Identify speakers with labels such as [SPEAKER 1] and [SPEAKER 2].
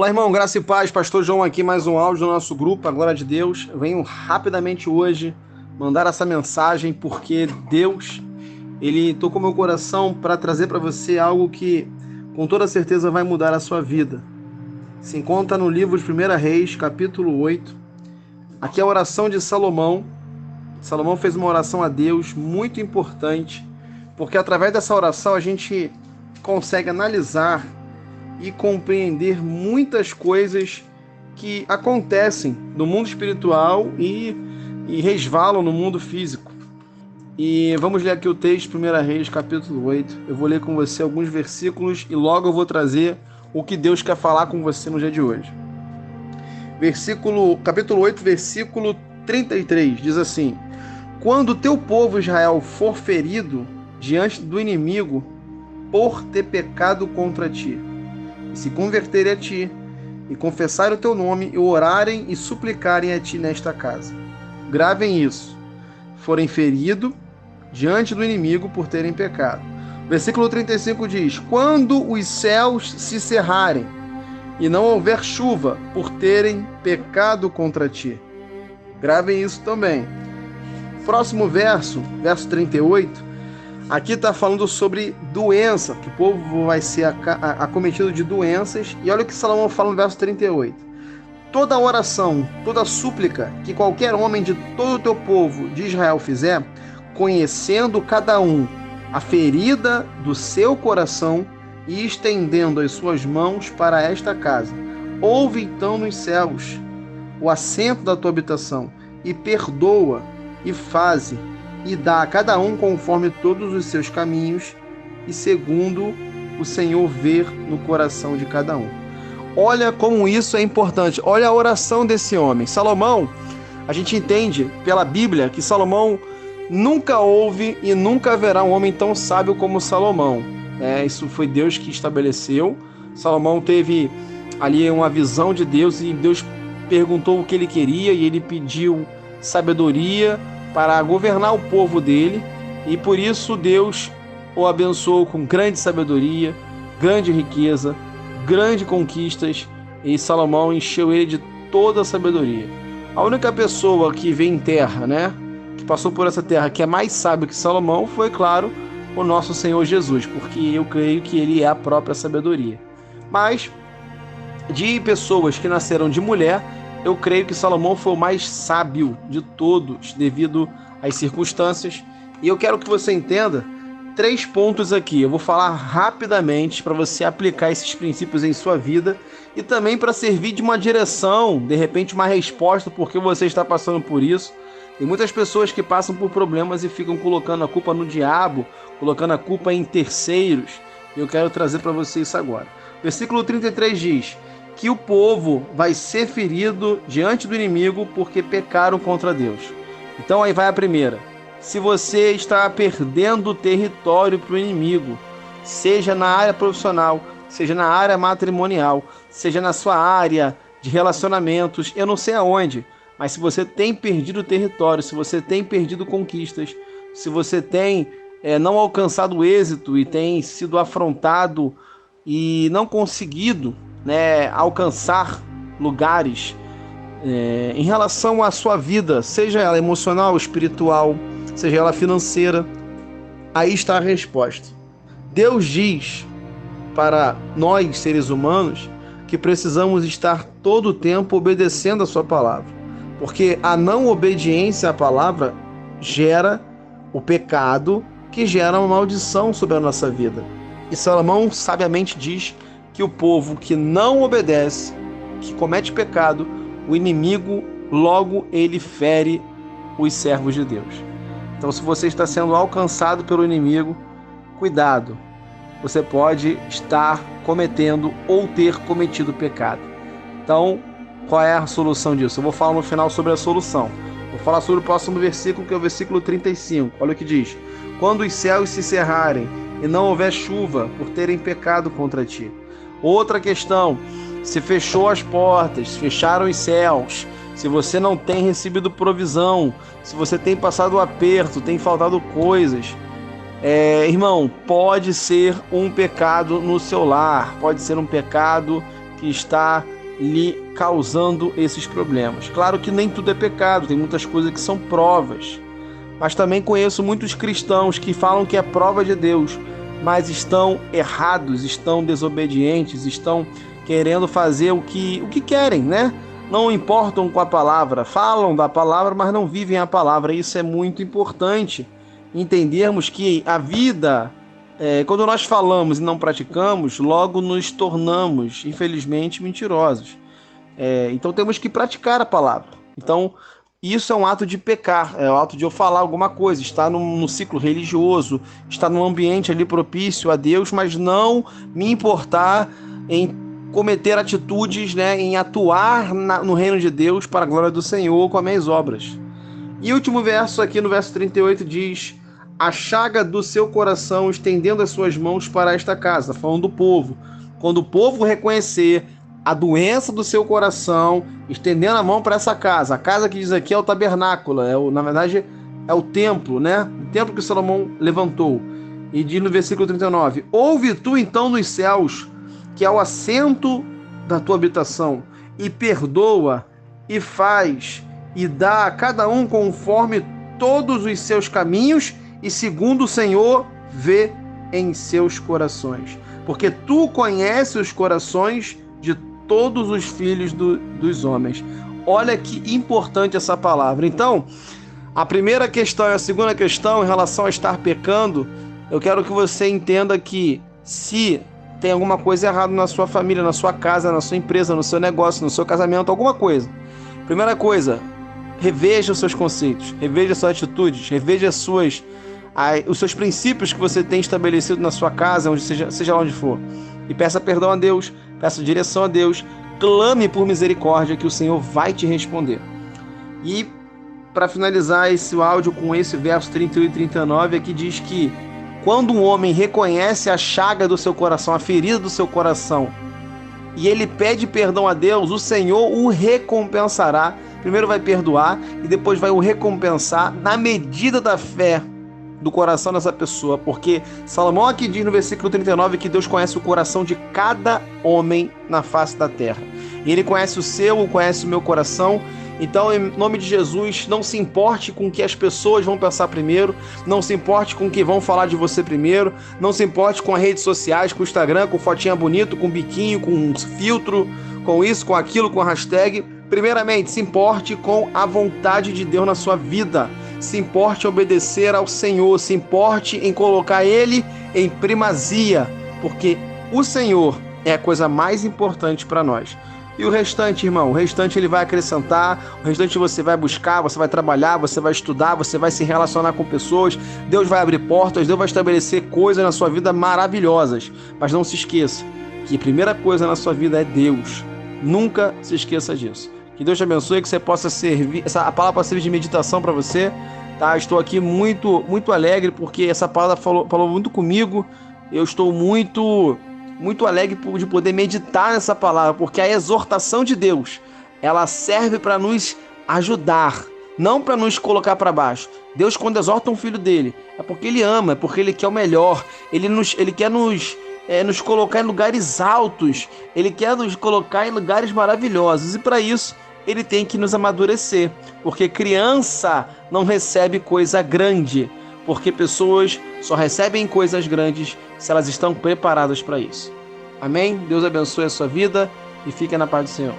[SPEAKER 1] Olá, irmão, graça e paz, pastor João aqui, mais um áudio do nosso grupo, a glória de Deus. Venho rapidamente hoje mandar essa mensagem porque Deus, Ele tocou meu coração para trazer para você algo que com toda certeza vai mudar a sua vida. Se encontra no livro de 1 Reis, capítulo 8. Aqui é a oração de Salomão. Salomão fez uma oração a Deus muito importante, porque através dessa oração a gente consegue analisar e compreender muitas coisas que acontecem no mundo espiritual e resvalam no mundo físico. E vamos ler aqui o texto, 1 Reis, capítulo 8. Eu vou ler com você alguns versículos e logo eu vou trazer o que Deus quer falar com você no dia de hoje. Capítulo 8, versículo 33, diz assim: Quando o teu povo Israel for ferido diante do inimigo por ter pecado contra ti, e se converterem a ti, e confessarem o teu nome, e orarem e suplicarem a ti nesta casa. Gravem isso. Forem feridos diante do inimigo por terem pecado. Versículo 35 diz: Quando os céus se cerrarem, e não houver chuva por terem pecado contra ti. Gravem isso também. Próximo verso 38, aqui está falando sobre doença, que o povo vai ser acometido de doenças. E olha o que Salomão fala no verso 38. Toda oração, toda súplica que qualquer homem de todo o teu povo de Israel fizer, conhecendo cada um a ferida do seu coração e estendendo as suas mãos para esta casa, ouve então nos céus o assento da tua habitação, e perdoa, e faze, e dá a cada um conforme todos os seus caminhos, e segundo o Senhor ver no coração de cada um. Olha como isso é importante. Olha a oração desse homem. Salomão, a gente entende pela Bíblia que Salomão nunca houve e nunca haverá um homem tão sábio como Salomão. Isso foi Deus que estabeleceu. Salomão teve ali uma visão de Deus e Deus perguntou o que ele queria e ele pediu sabedoria para governar o povo dele, e por isso Deus o abençoou com grande sabedoria, grande riqueza, grandes conquistas, e Salomão encheu ele de toda a sabedoria. A única pessoa que veio em terra, que passou por essa terra, que é mais sábio que Salomão, foi, claro, o nosso Senhor Jesus, porque eu creio que ele é a própria sabedoria. Mas, de pessoas que nasceram de mulher, eu creio que Salomão foi o mais sábio de todos, devido às circunstâncias. E eu quero que você entenda 3 pontos aqui. Eu vou falar rapidamente para você aplicar esses princípios em sua vida e também para servir de uma direção, de repente uma resposta, porque você está passando por isso. Tem muitas pessoas que passam por problemas e ficam colocando a culpa no diabo, colocando a culpa em terceiros. E eu quero trazer para você isso agora. Versículo 33 diz que o povo vai ser ferido diante do inimigo porque pecaram contra Deus. Então aí vai a primeira. Se você está perdendo território para o inimigo, seja na área profissional, seja na área matrimonial, seja na sua área de relacionamentos, eu não sei aonde, mas se você tem perdido território, se você tem perdido conquistas, se você tem não alcançado êxito e tem sido afrontado e não conseguido alcançar lugares em relação à sua vida, seja ela emocional, espiritual, seja ela financeira, aí está a resposta. Deus diz para nós, seres humanos, que precisamos estar todo o tempo obedecendo a sua palavra, porque a não obediência à palavra gera o pecado, que gera uma maldição sobre a nossa vida. E Salomão sabiamente diz que o povo que não obedece, que comete pecado, o inimigo logo ele fere os servos de Deus. Então, se você está sendo alcançado pelo inimigo, cuidado, você pode estar cometendo ou ter cometido pecado. Então, qual é a solução disso? Eu vou falar no final sobre a solução. Vou falar sobre o próximo versículo, que é o versículo 35. Olha o que diz: Quando os céus se cerrarem e não houver chuva por terem pecado contra ti. Outra questão: se fechou as portas, se fecharam os céus, se você não tem recebido provisão, se você tem passado aperto, tem faltado coisas, irmão, pode ser um pecado no seu lar, pode ser um pecado que está lhe causando esses problemas. Claro que nem tudo é pecado, tem muitas coisas que são provas, mas também conheço muitos cristãos que falam que é prova de Deus, mas estão errados, estão desobedientes, estão querendo fazer o que querem, né? Não importam com a palavra, falam da palavra, mas não vivem a palavra. Isso é muito importante, entendermos que a vida, quando nós falamos e não praticamos, logo nos tornamos, infelizmente, mentirosos. Então temos que praticar a palavra. Então isso é um ato de pecar, é o ato de eu falar alguma coisa, estar no ciclo religioso, estar num ambiente ali propício a Deus, mas não me importar em cometer atitudes, né, em atuar no reino de Deus para a glória do Senhor com as minhas obras. E o último verso aqui, no verso 38, diz: a chaga do seu coração estendendo as suas mãos para esta casa, falando do povo. Quando o povo reconhecer a doença do seu coração, estendendo a mão para essa casa. A casa que diz aqui é o tabernáculo, na verdade é o templo, né? O templo que Salomão levantou. E diz no versículo 39, ouve tu então nos céus, que é o assento da tua habitação, e perdoa, e faz, e dá a cada um conforme todos os seus caminhos, e segundo o Senhor vê em seus corações. Porque tu conheces os corações de todos os filhos dos homens. Olha que importante essa palavra. Então, a primeira questão e a segunda questão em relação a estar pecando, eu quero que você entenda que se tem alguma coisa errada na sua família, na sua casa, na sua empresa, no seu negócio, no seu casamento, alguma coisa. Primeira coisa, reveja os seus conceitos, reveja suas atitudes, reveja os seus princípios que você tem estabelecido na sua casa, seja lá onde for. E peça perdão a Deus, peça direção a Deus, clame por misericórdia que o Senhor vai te responder. E para finalizar esse áudio com esse verso 38 e 39, aqui diz que quando um homem reconhece a chaga do seu coração, a ferida do seu coração, e ele pede perdão a Deus, o Senhor o recompensará. Primeiro vai perdoar e depois vai o recompensar na medida da fé do coração dessa pessoa, porque Salomão aqui diz no versículo 39 que Deus conhece o coração de cada homem na face da terra. E Ele conhece o seu, conhece o meu coração. Então, em nome de Jesus, não se importe com o que as pessoas vão pensar primeiro, não se importe com o que vão falar de você primeiro, não se importe com as redes sociais, com o Instagram, com fotinha bonito, com biquinho, com filtro, com isso, com aquilo, com a hashtag. Primeiramente, se importe com a vontade de Deus na sua vida. Se importe em obedecer ao Senhor, se importe em colocar Ele em primazia, porque o Senhor é a coisa mais importante para nós. E o restante, irmão, o restante Ele vai acrescentar, o restante você vai buscar, você vai trabalhar, você vai estudar, você vai se relacionar com pessoas, Deus vai abrir portas, Deus vai estabelecer coisas na sua vida maravilhosas. Mas não se esqueça que a primeira coisa na sua vida é Deus. Nunca se esqueça disso. Que Deus te abençoe, que você possa servir, a palavra possa servir de meditação para você, tá? Estou aqui muito, muito alegre porque essa palavra falou muito comigo. Eu estou muito alegre de poder meditar nessa palavra, porque a exortação de Deus, ela serve para nos ajudar, não para nos colocar para baixo. Deus, quando exorta um filho dele, é porque Ele ama, é porque Ele quer o melhor. Ele quer nos colocar em lugares altos, Ele quer nos colocar em lugares maravilhosos, e para isso Ele tem que nos amadurecer, porque criança não recebe coisa grande, porque pessoas só recebem coisas grandes se elas estão preparadas para isso. Amém? Deus abençoe a sua vida e fique na paz do Senhor.